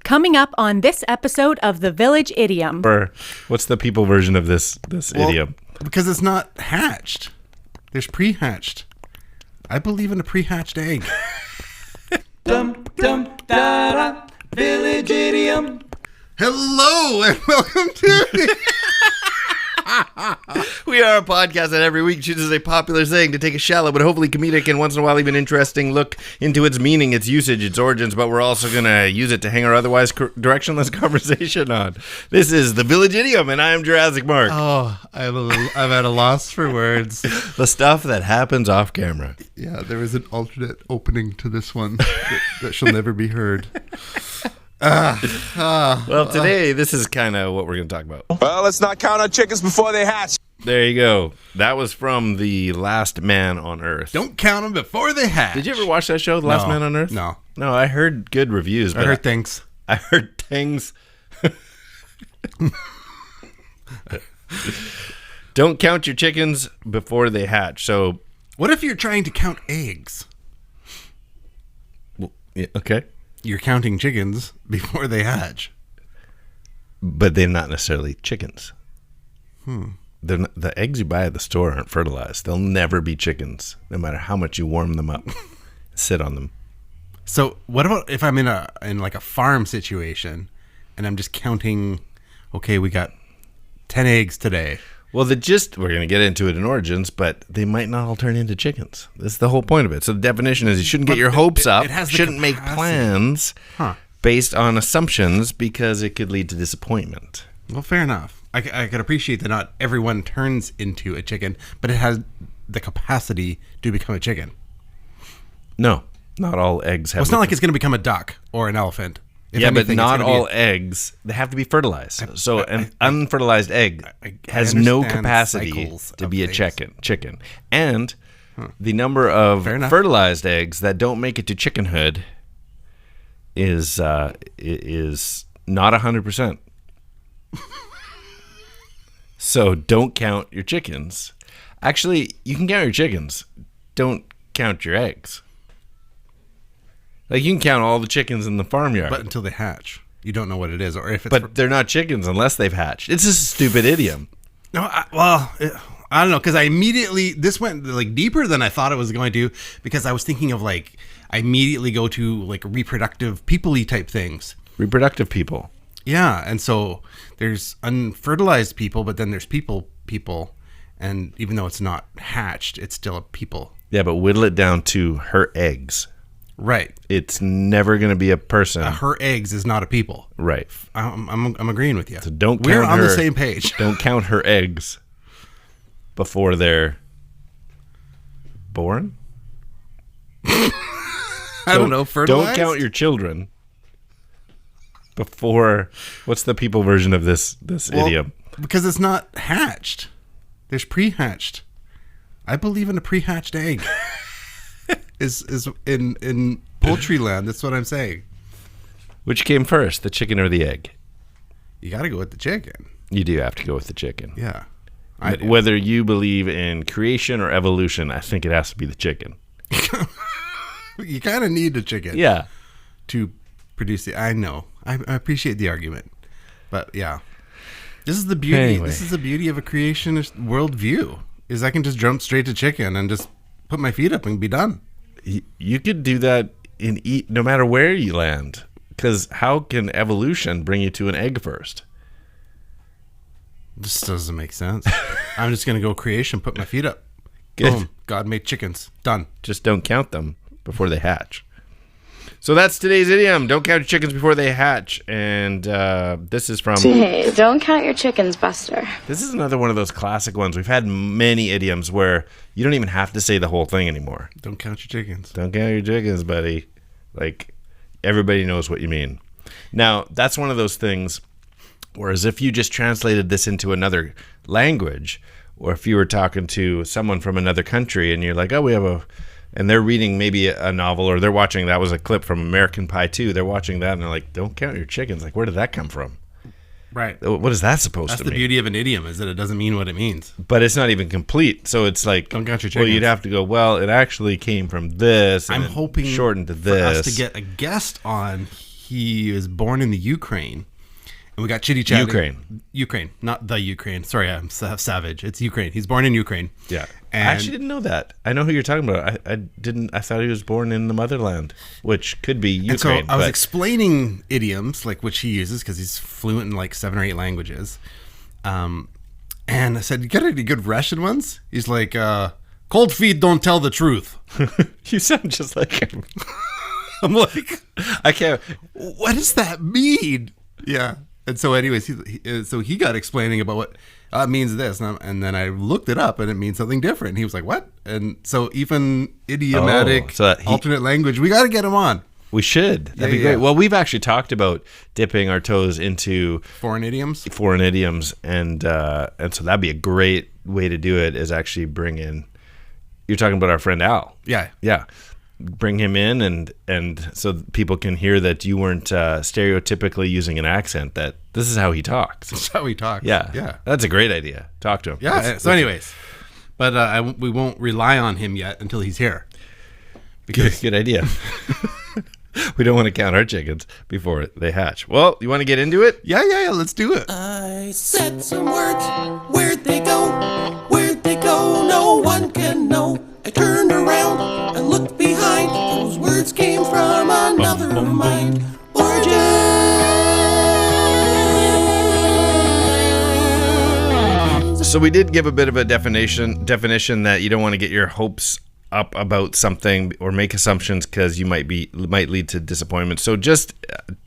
Coming up on this episode of the Village Idiom. Or what's the people version of this idiom? Because it's not hatched. There's pre-hatched. I believe in a pre-hatched egg. Village Idiom. Hello and welcome to... We are a podcast that every week chooses a popular saying to take a shallow but hopefully comedic and once in a while even interesting look into its meaning, its usage, its origins, but we're also going to use it to hang our otherwise directionless conversation on. This is the Village Idiom, and I am Jurassic Mark. Oh, I'm at a loss for words. The stuff that happens off camera. Yeah, there is an alternate opening to this one that shall never be heard. Well, today, this is kind of what we're going to talk about. Well, let's not count our chickens before they hatch. There you go. That was from The Last Man on Earth. Don't count them before they hatch. Did you ever watch that show, The Last Man on Earth? No. No, I heard good reviews. I heard things. I heard things. Don't count your chickens before they hatch. So, What if you're trying to count eggs? yeah, okay. You're counting chickens before they hatch. But they're not necessarily chickens. They're not, the eggs you buy at the store aren't fertilized. They'll never be chickens, no matter how much you warm them up, sit on them. So what about if I'm in like a farm situation and I'm just counting, okay, we got 10 eggs today. Well, we're going to get into it in origins, but they might not all turn into chickens. That's the whole point of it. So the definition is you shouldn't get your hopes up. It has the shouldn't make capacity. plans based on assumptions because it could lead to disappointment. Well, fair enough. I could appreciate that not everyone turns into a chicken, but it has the capacity to become a chicken. No, not all eggs have. Well, it's not like it's going to become a duck or an elephant. If Yeah, anything, but it's not gonna be all eggs. They have to be fertilized. So an unfertilized egg has no understand capacity cycles to of be a things. chicken. And the number of Fair enough. fertilized eggs that don't make it to chickenhood is not 100%. So don't count your chickens. Actually, you can count your chickens. Don't count your eggs. Like, you can count all the chickens in the farmyard. But until they hatch, you don't know what it is, or if it's. But they're not chickens unless they've hatched. It's just a stupid idiom. No, I don't know, because this went like deeper than I thought it was going to, because I was thinking of I immediately go to like reproductive people-y type things. Reproductive people. Yeah, and so there's unfertilized people, but then there's people, and even though it's not hatched, it's still a people. Yeah, but whittle it down to her eggs. Right. It's never going to be a person. Her eggs is not a people. Right. I'm agreeing with you. So don't We're count on her, the same page. Don't count her eggs before they're born. I don't know. Fertilized? Don't count your children before. What's the people version of this idiom? Because it's not hatched. There's pre-hatched. I believe in a pre-hatched egg. is in poultry land. That's what I'm saying. Which came first, the chicken or the egg? You got to go with the chicken. You do have to go with the chicken. Yeah. Whether you believe in creation or evolution, I think it has to be the chicken. You kind of need a chicken. Yeah. To produce the. I know. I appreciate the argument, but yeah, this is the beauty. Anyway. This is the beauty of a creationist worldview. Is I can just jump straight to chicken and just put my feet up and be done. You could do that no matter where you land, because how can evolution bring you to an egg first? This doesn't make sense. I'm just gonna go creation, put my feet up. Good. Boom. God made chickens. Done. Just don't count them before they hatch. So that's today's idiom. Don't count your chickens before they hatch. And this is from... Hey, don't count your chickens, Buster. This is another one of those classic ones. We've had many idioms where you don't even have to say the whole thing anymore. Don't count your chickens. Don't count your chickens, buddy. Like, everybody knows what you mean. Now, that's one of those things, whereas if you just translated this into another language, or if you were talking to someone from another country and you're like, oh, we have and they're reading maybe a novel, or they're watching, that was a clip from American Pie 2. They're watching that and they're like, don't count your chickens. Like, where did that come from? Right. What is that supposed That's to the mean? beauty of an idiom, is that it doesn't mean what it means. But it's not even complete. So it's like, Don't count your well, chickens. you'd have to go, well, it actually came from this. And I'm it hoping shortened to for this. us to get a guest on he was born in the Ukraine. And we got chitty chatting. Ukraine, not the Ukraine. Sorry, I'm savage. It's Ukraine. He's born in Ukraine. Yeah. And I actually didn't know that. I know who you're talking about. I didn't. I thought he was born in the motherland, which could be Ukraine. And so I was explaining idioms, like which he uses, because he's fluent in like 7 or 8 languages. And I said, "You got any good Russian ones?" He's like, "Cold feet don't tell the truth." You sound just like him. I'm like, I can't. what does that mean? Yeah. And so, anyways, he got explaining about what it means this, and then I looked it up, and it means something different. And he was like, "What?" And so, even idiomatic, alternate language, we got to get him on. We should. That'd be great. Well, we've actually talked about dipping our toes into foreign idioms, and so that'd be a great way to do it. Is actually bring in. You're talking about our friend Al. Yeah. Bring him in, and so people can hear that you weren't stereotypically using an accent. That this is how he talks. This is how he talks. Yeah. That's a great idea. Talk to him. Yeah. Anyways, but we won't rely on him yet until he's here. Good idea. We don't want to count our chickens before they hatch. Well, you want to get into it? Yeah. Let's do it. I said some words. Where'd they go? Where'd they go? No one can know. I turned around and looked behind. Those words came from another mind. Origin. So we did give a bit of a definition that you don't want to get your hopes up about something or make assumptions because you might lead to disappointment. So just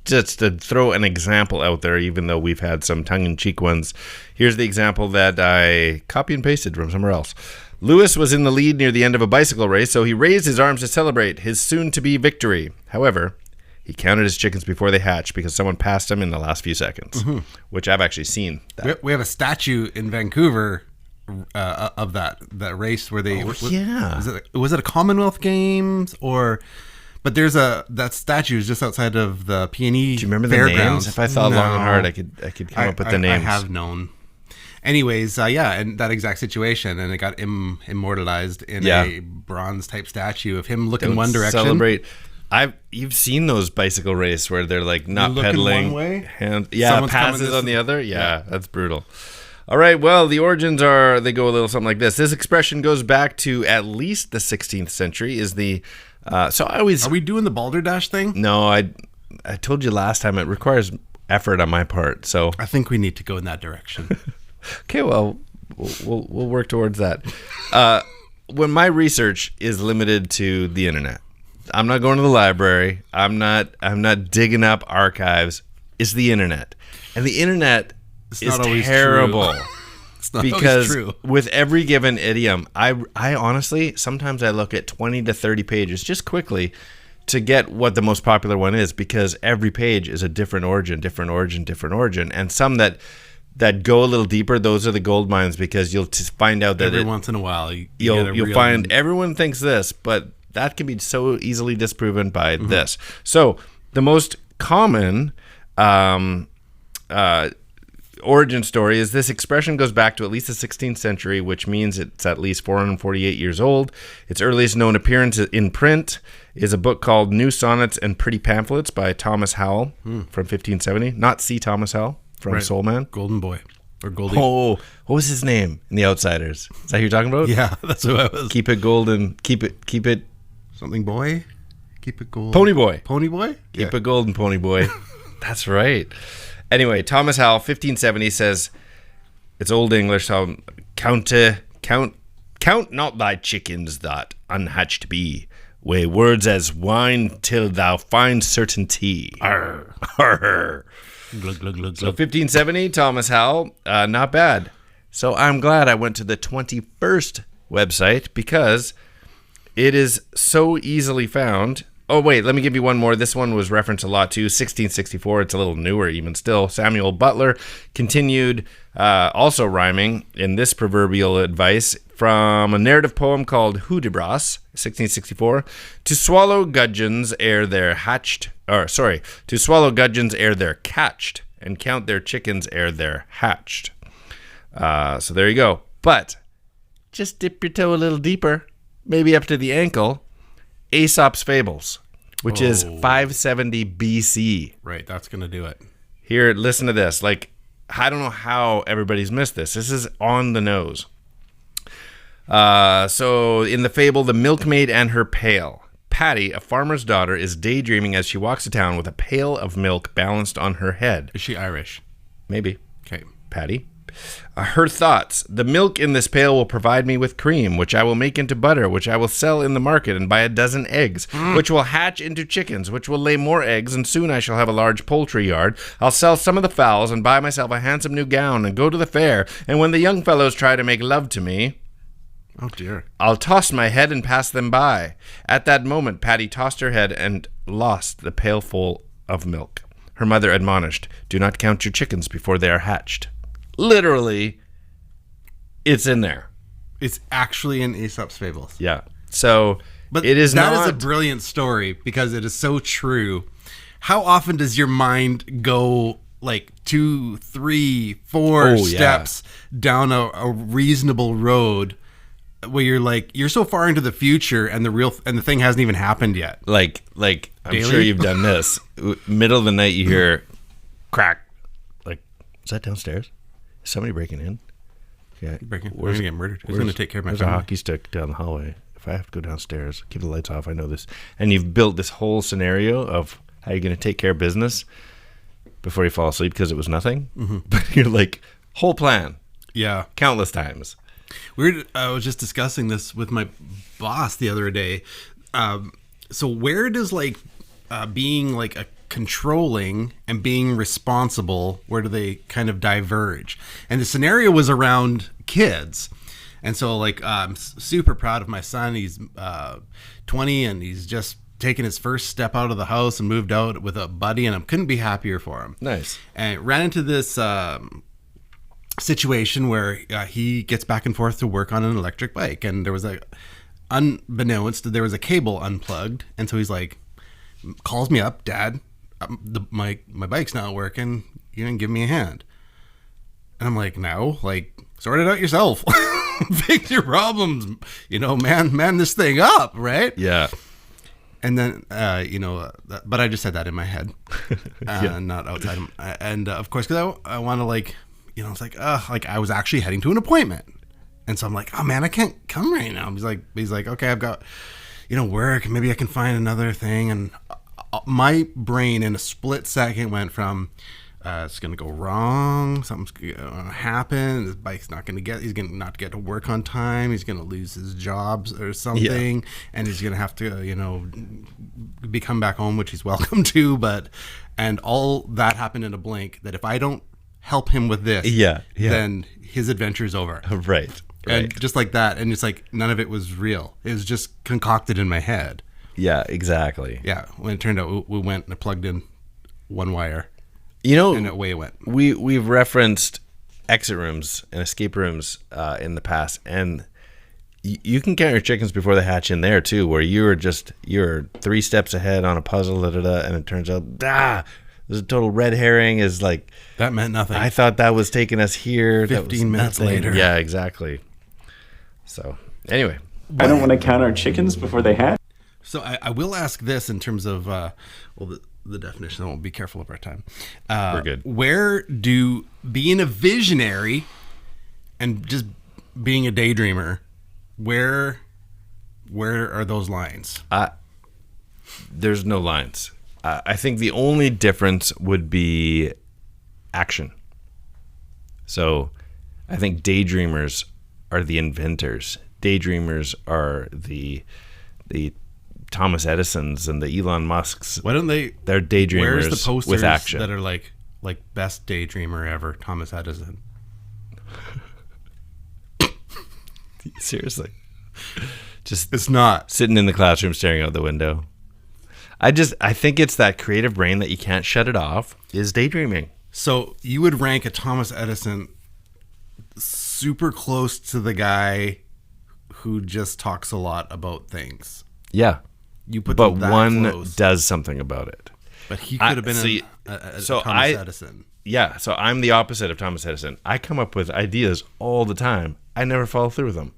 to throw an example out there, even though we've had some tongue-in-cheek ones, here's the example that I copy and pasted from somewhere else. Lewis was in the lead near the end of a bicycle race, so he raised his arms to celebrate his soon-to-be victory. However, he counted his chickens before they hatched because someone passed him in the last few seconds, which I've actually seen. We have a statue in Vancouver of that race where they... Was it a Commonwealth Games or... But there's that statue is just outside of the Peony. Do you remember the names? If I thought long and hard, I could come up with the names. I have known. Anyways, and that exact situation, and it got immortalized in a bronze type statue of him looking one direction. Celebrate. You've seen those bicycle race where they're like not pedaling. One way, passes on the other. Yeah, that's brutal. All right, well, the origins they go a little something like this. This expression goes back to at least the 16th century. Are we doing the balderdash thing? No, I told you last time it requires effort on my part. So I think we need to go in that direction. Okay, well, we'll work towards that. When my research is limited to the internet, I'm not going to the library. I'm not digging up archives. It's the internet, and the internet is terrible. It's not because true. With every given idiom, I honestly sometimes I look at 20 to 30 pages just quickly to get what the most popular one is, because every page is a different origin, and some that go a little deeper, those are the gold mines, because you'll find out that every once in a while you'll find everyone thinks this, but that can be so easily disproven by this. So the most common origin story is this expression goes back to at least the 16th century, which means it's at least 448 years old. Its earliest known appearance in print is a book called New Sonnets and Pretty Pamphlets by Thomas Howell from 1570. Not C. Thomas Howell from Soul Man. Golden Boy. Or Goldie. Oh, what was his name in The Outsiders? Is that who you're talking about? Yeah, that's who I was. Keep it golden. Keep it. Something boy? Keep it gold. Pony Boy. Pony Boy? Keep it golden, Pony Boy. That's right. Anyway, Thomas Howell, 1570, says, it's Old English, so count not thy chickens that unhatched be. Weigh words as wine till thou find certainty. Arr, arr. Glug, glug, glug, So 1570, Thomas Howell, not bad. So I'm glad I went to the 21st website because it is so easily found. Oh, wait, let me give you one more. This one was referenced a lot too. 1664, it's a little newer even still. Samuel Butler continued also rhyming in this proverbial advice from a narrative poem called Hudibras, 1664. To swallow gudgeons ere they're catched, and count their chickens ere they're hatched. So there you go. But just dip your toe a little deeper, maybe up to the ankle. Aesop's Fables. which is 570 BC. Right, that's going to do it. Here, listen to this. Like, I don't know how everybody's missed this. This is on the nose. So in the fable, The Milkmaid and Her Pail, Patty, a farmer's daughter, is daydreaming as she walks to town with a pail of milk balanced on her head. Is she Irish? Maybe. Okay. Patty. Her thoughts. The milk in this pail will provide me with cream, which I will make into butter, which I will sell in the market and buy a dozen eggs, which will hatch into chickens, which will lay more eggs, and soon I shall have a large poultry yard. I'll sell some of the fowls and buy myself a handsome new gown and go to the fair, and when the young fellows try to make love to me, oh dear, I'll toss my head and pass them by. At that moment, Patty tossed her head and lost the pailful of milk. Her mother admonished, "Do not count your chickens before they are hatched." Literally, it's in there. It's actually in Aesop's Fables. Yeah. So, But it is that not... is a brilliant story because it is so true. How often does your mind go like 2, 3, 4 steps down a reasonable road where you're like, you're so far into the future and the thing hasn't even happened yet? Like I'm Daily? sure you've done this. Middle of the night, you hear crack. Like, is that downstairs? Is somebody breaking in? Yeah. We're going to get murdered. Who's going to take care of my There's a family? hockey stick down the hallway. If I have to go downstairs, keep the lights off, I know this. And you've built this whole scenario of how you're going to take care of business before you fall asleep because it was nothing. Mm-hmm. But you're like, whole plan. Yeah. Countless times. I was just discussing this with my boss the other day. So where does like being like a controlling and being responsible, where do they kind of diverge? And the scenario was around kids. And so like I'm super proud of my son. He's 20 and he's just taken his first step out of the house and moved out with a buddy, and I couldn't be happier for him. Nice. And ran into this situation where he gets back and forth to work on an electric bike, and there was unbeknownst there was a cable unplugged, and so he's like, calls me up, "Dad, my bike's not working, you didn't give me a hand." And I'm like, "No, like, sort it out yourself. Fix your problems, man this thing up, right?" Yeah. And then, but I just said that in my head, not outside. And of course, because I want to like, it's like I was actually heading to an appointment. And so I'm like, "Oh man, I can't come right now." He's like, "Okay, I've got, work. Maybe I can find another thing." And my brain in a split second went from, it's going to go wrong. Something's going to happen. His bike's not going to he's going to not get to work on time. He's going to lose his jobs or something. Yeah. And he's going to have to, come back home, which he's welcome to. And all that happened in a blink, that if I don't help him with this, then his adventure's over. Right. And just like that. And it's like, none of it was real. It was just concocted in my head. Yeah, exactly. Yeah. When it turned out, we went and I plugged in one wire. And away it went. We've referenced exit rooms and escape rooms in the past, and you can count your chickens before they hatch in there too, where you're 3 steps ahead on a puzzle, and it turns out there's a total red herring. Is like, that meant nothing. I thought that was taking us here. 15 minutes later. Yeah, exactly. So anyway, I don't want to count our chickens before they hatch. So I will ask this in terms of the definition. We'll be careful of our time. We're good. Where do being a visionary and just being a daydreamer, where are those lines? There's no lines. I think the only difference would be action. So I think daydreamers are the inventors. Daydreamers are the Thomas Edisons and the Elon Musks. Why don't they? They're daydreamers. Where's the posters with action that are like best daydreamer ever? Thomas Edison. Seriously, just it's not sitting in the classroom staring out the window. I think it's that creative brain that you can't shut it off is daydreaming. So you would rank a Thomas Edison super close to the guy who just talks a lot about things. Yeah. You put but them that one close. Does something about it. But he could have been a Thomas Edison. Yeah, so I'm the opposite of Thomas Edison. I come up with ideas all the time. I never follow through with them.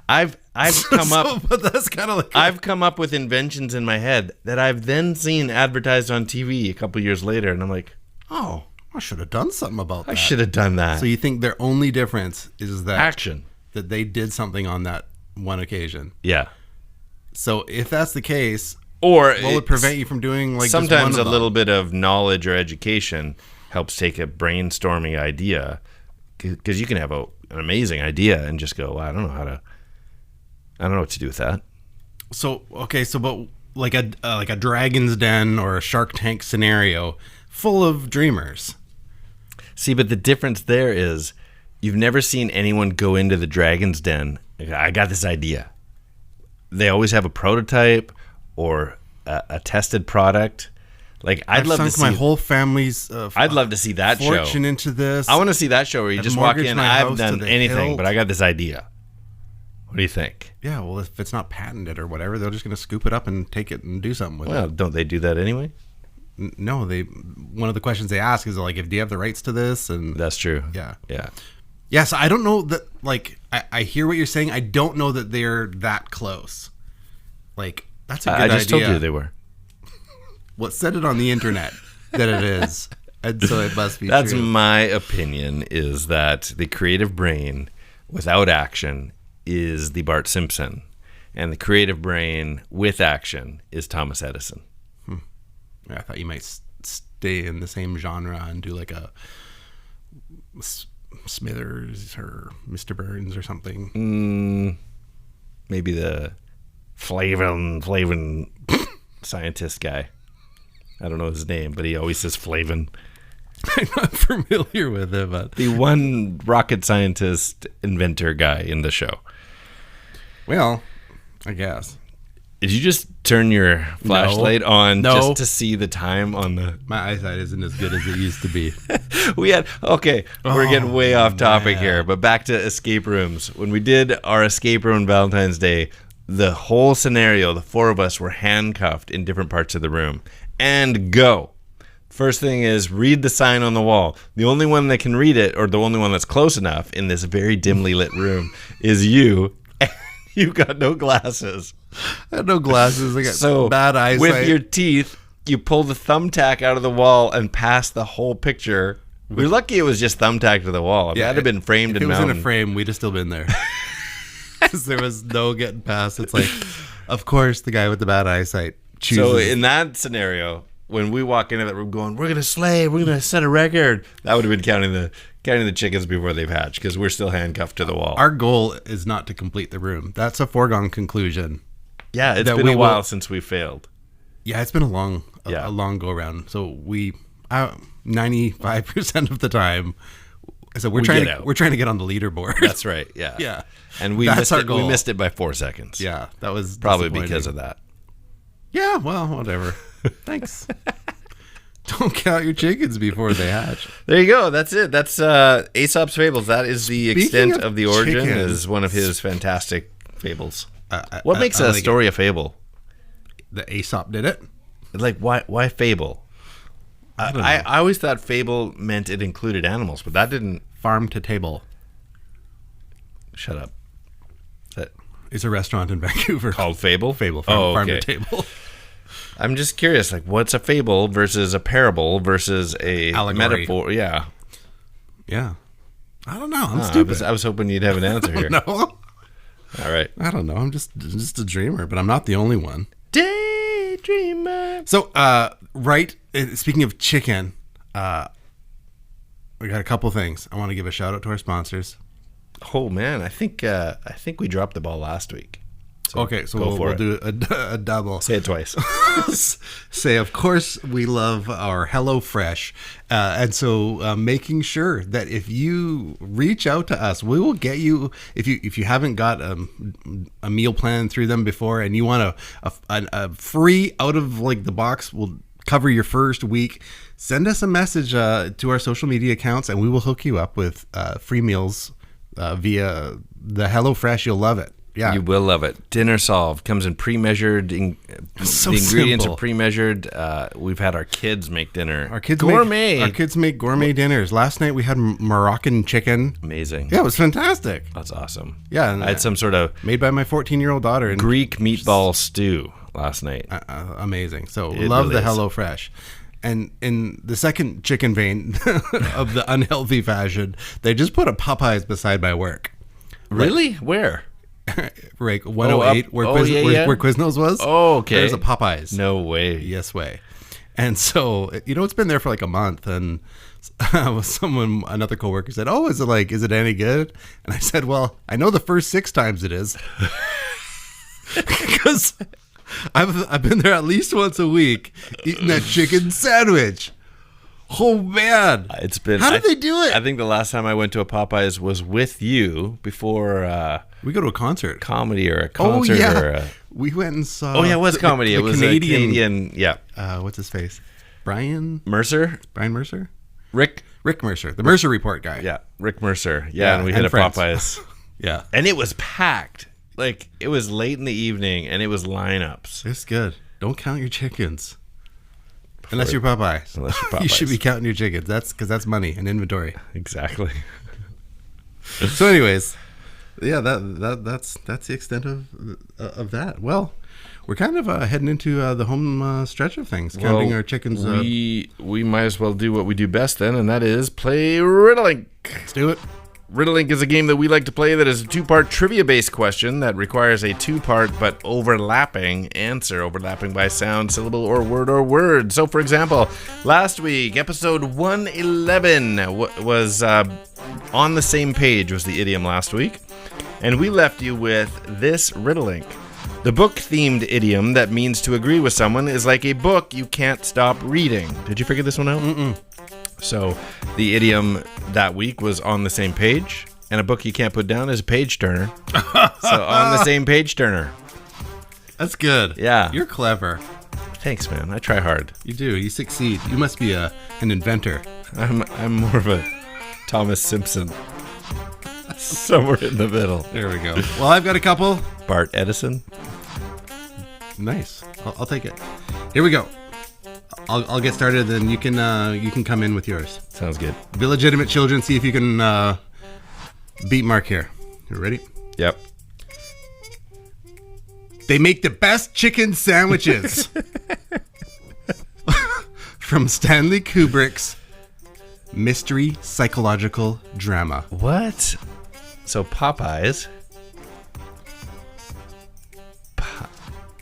I've I've come up. But that's kind of like I've come up with inventions in my head that I've then seen advertised on TV a couple years later, and I'm like, oh, I should have done something about that. I should have done that. So you think their only difference is that Action. that they did something on that one occasion? Yeah. So if that's the case, Or what would prevent you from doing like just sometimes one of a little them? bit of knowledge or education helps take a brainstorming idea, because you can have an amazing idea and just go, well, I don't know what to do with that. So okay, so but like a Dragon's Den or a Shark Tank scenario full of dreamers. See, but the difference there is you've never seen anyone go into the Dragon's Den. I got this idea. They always have a prototype or a tested product. Like I'd love to see my whole family's. I'd love to see that fortune show. into this. I want to see that show where you I've just walk mortgaged in. my I house haven't done to the anything, hilt. but I got this idea. What do you think? Yeah, well, if it's not patented or whatever, they're just going to scoop it up and take it and do something with Well, it. don't they do that anyway? No, one of the questions they ask is like, if do you have the rights to this? And That's true. yeah. Yeah. Yes, I don't know that. Like, I hear what you're saying. I don't know that they're that close. Like, that's a good I just idea. told you they were. Well, it said it on the internet that it is, and so it must be That's true. my opinion, is that the creative brain without action is the Bart Simpson, and the creative brain with action is Thomas Edison. I thought you might stay in the same genre and do like a Smithers or Mr. Burns or something. Maybe the Flavin scientist guy. I don't know his name, but he always says Flavin. I'm not familiar with it, but The one rocket scientist inventor guy in the show. well, I guess Did you just turn your flashlight on No. just to see the time on the... my eyesight isn't as good as it used to be. We're getting way off topic here, but back to escape rooms. When we did our escape room on Valentine's Day, the whole scenario, the four of us were handcuffed in different parts of the room. And go. First thing is read the sign on the wall. The only one that can read it, or the only one that's close enough in this very dimly lit room, is you. You got no glasses. I had no glasses. I got So bad eyesight. with your teeth, you pull the thumbtack out of the wall and pass the whole picture. We're lucky it was just thumbtacked to the wall. If it had been framed if and it was mounted. in a frame, we'd have still been there. Because there was no getting past. It's like, of course, the guy with the bad eyesight chooses. So in that scenario, when we walk into that room going, we're gonna slay, we're gonna set a record, that would have been counting the chickens before they've hatched, because we're still handcuffed to the wall. Our goal is not to complete the room. That's a foregone conclusion. Yeah, it's that been we a while will- since we failed. Yeah, it's been a long go around. So we 95% of the time. So we're trying to get on the leaderboard. That's right. Yeah. Yeah. And we That's missed our it. We goal. missed it by 4 seconds. Yeah, that was Probably disappointing. because of that. Yeah, well, whatever. Thanks. Don't count your chickens before they hatch. There you go. That's it. That's Aesop's Fables. That is the Speaking extent of of the origin. chickens. Is one of his fantastic fables. I What makes I a like story a fable? The Aesop did it. Like, why fable? I always thought fable meant it included animals, but that didn't. Farm to Table. Shut up. That It's a restaurant in Vancouver called fable? Farm okay. to Table. I'm just curious, like, what's a fable versus a parable versus a Allegory. metaphor? Yeah. Yeah. I don't know. I'm I stupid. was hoping you'd have an answer here. No, All right. I don't know. I'm just a dreamer, but I'm not the only one. Daydreamer. So, speaking of chicken, we got a couple things. I want to give a shout out to our sponsors. Oh man, I think we dropped the ball last week. So Okay, so go we'll for it. do a double. Say it twice. Say, of course, we love our HelloFresh. And so making sure that if you reach out to us, we will get you, if you haven't got a meal plan through them before and you want a free out of like the box, we'll cover your first week. Send us a message to our social media accounts and we will hook you up with free meals via the HelloFresh. You'll love it. Yeah. You will love it. Dinner solved. Comes in pre-measured. So the ingredients simple. are pre-measured. We've had our kids make dinner. Our kids gourmet. Our kids make gourmet dinners. Last night we had Moroccan chicken. Amazing. Yeah, it was fantastic. That's awesome. Yeah, and I had some sort of made by my 14-year-old daughter. And Greek meatball stew last night. amazing. So It love really the is. HelloFresh. And in the second chicken vein of the unhealthy fashion, they just put a Popeyes beside my work. Really? Where? Right, 108, up- where, oh, Quiz, yeah, where, yeah. where Quiznos was. Oh, okay. There's a Popeyes. No way. Yes way. And so, it's been there for like a month, and another coworker said, "Oh, is it any good?" And I said, "Well, I know the first 6 times it is, because I've been there at least once a week eating that chicken sandwich." Oh man, It's been. How did they do it? I think the last time I went to a Popeyes was with you before we go to a concert. comedy or a Oh concert. yeah, Or a, we went and saw. oh yeah, it was comedy. The It was Canadian. a Canadian. Yeah, What's his face? Brian Mercer, Mercer. Rick. Rick Mercer, the Mercer Report guy. Yeah, Rick Mercer. Yeah, Yeah, and we and hit a friends. Popeyes, Yeah. and it was packed. Like it was late in the evening, and it was lineups. It's good. Don't count your chickens. Unless you're Popeyes. Unless you're You should Popeyes. be counting your chickens. That's money and inventory. Exactly. So anyways, yeah, that's the extent of that. Well, we're kind of heading into the home stretch of things, counting our chickens. We might as well do what we do best then, and that is play Riddlink. Let's do it. Riddlink is a game that we like to play that is a 2-part trivia-based question that requires a 2-part but overlapping answer, overlapping by sound, syllable, or word. So, for example, last week, episode 111 was on the same page was the idiom last week, and we left you with this Riddlink. The book-themed idiom that means to agree with someone is like a book you can't stop reading. Did you figure this one out? Mm-mm. So the idiom that week was on the same page, and a book you can't put down is a page turner. So on the same page turner. That's good. Yeah. You're clever. Thanks, man. I try hard. You do. You succeed. You must be an inventor. I'm more of a Thomas Simpson. Somewhere in the middle. There we go. Well, I've got a couple. Bart Edison. Nice. I'll take it. Here we go. I'll get started, then you can come in with yours. Sounds good. Village Idiom children, see if you can beat Mark here. You ready? Yep. They make the best chicken sandwiches. From Stanley Kubrick's mystery psychological drama. What? So Popeyes.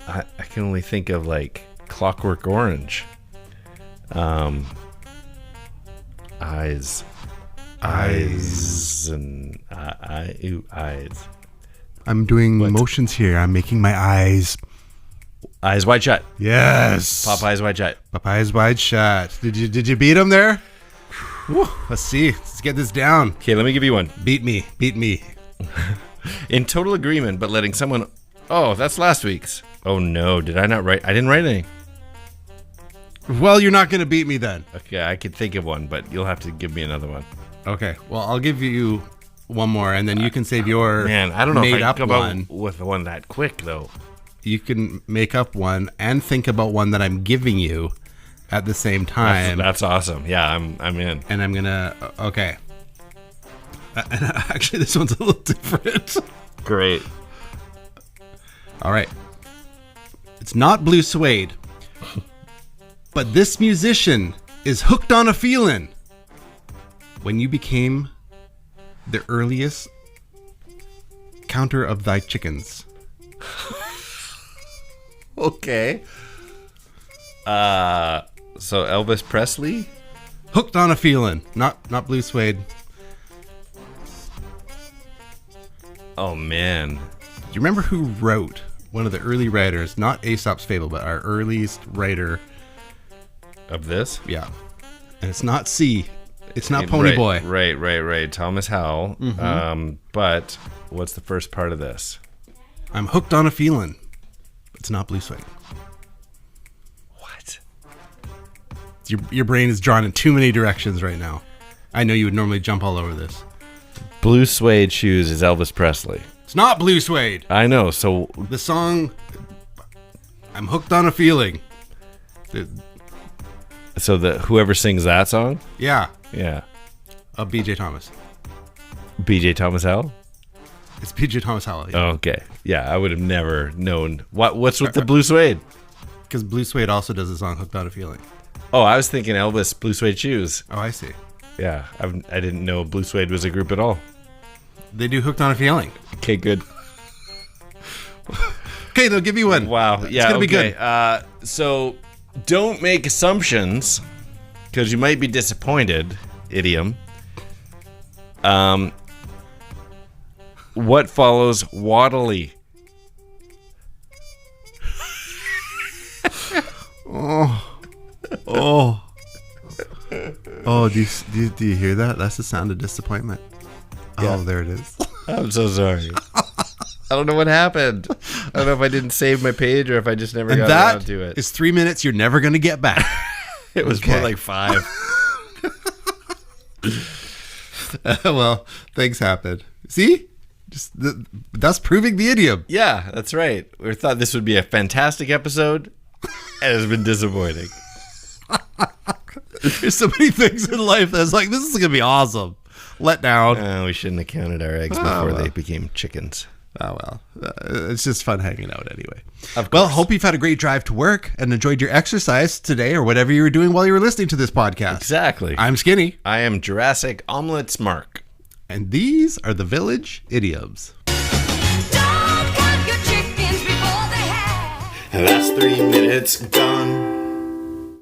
I can only think of like Clockwork Orange. Eyes and eyes. I'm doing motions here. I'm making my eyes. Eyes wide shut. Yes. Popeyes wide shut. Popeye's wide shot. Did you beat him there? Whew. Let's see. Let's get this down. Okay, let me give you one. Beat me. In total agreement, but letting someone. Oh, that's last week's. Oh no, did I not write? I didn't write any. Well, you're not going to beat me then. Okay, I could think of one, but you'll have to give me another one. Okay. Well, I'll give you one more, and then you can save your Man, I don't know made if I up can one. come up with one that quick though. You can make up one and think about one that I'm giving you at the same time. That's awesome. Yeah, I'm in. And I'm gonna. Okay. And actually, this one's a little different. Great. All right. It's not blue suede, but this musician is hooked on a feeling. When you became the earliest counter of thy chickens. Okay. So Elvis Presley? Hooked on a feeling. Not blue suede. Oh man. Do you remember who wrote one of the early writers, not Aesop's Fable, but our earliest writer? Of this? Yeah. And it's not C. It's not Ponyboy. Right. Thomas Howell. But what's the first part of this? I'm hooked on a feeling. It's not blue suede. What? Your brain is drawn in too many directions right now. I know you would normally jump all over this. Blue suede shoes is Elvis Presley. It's not Blue Suede. I know. So The song, I'm Hooked on a Feeling. whoever sings that song, Yeah, yeah, BJ Thomas. BJ Thomas Howell. It's BJ Thomas Howell. Yeah. Oh, okay, yeah, I would have never known. What's with the Blue Suede? Because Blue Suede also does the song Hooked on a Feeling. Oh, I was thinking Elvis Blue Suede Shoes. Oh, I see. Yeah, I didn't know Blue Suede was a group at all. They do Hooked on a Feeling. Okay, good. Okay, they'll give you one. Wow, It's yeah, gonna be okay. good. So don't make assumptions because you might be disappointed. Idiom. What follows waddly? Oh, do you hear that? That's the sound of disappointment. Yeah. Oh, there it is. I'm so sorry. I don't know what happened. I don't know if I didn't save my page or if I just never And got that around to it. is 3 minutes you're never going to get back. It was more like 5. Well, things happen. See? That's proving the idiom. Yeah, that's right. We thought this would be a fantastic episode, and it's been disappointing. There's so many things in life that's like, this is going to be awesome. Let down. We shouldn't have counted our eggs before they became chickens. Oh, well. It's just fun hanging out anyway. Of Well, course. hope you've had a great drive to work and enjoyed your exercise today or whatever you were doing while you were listening to this podcast. Exactly. I'm Skinny, I am Jurassic Omelets Mark. and these are the Village Idioms. Don't count your chickens before they hatch. That's 3 minutes gone.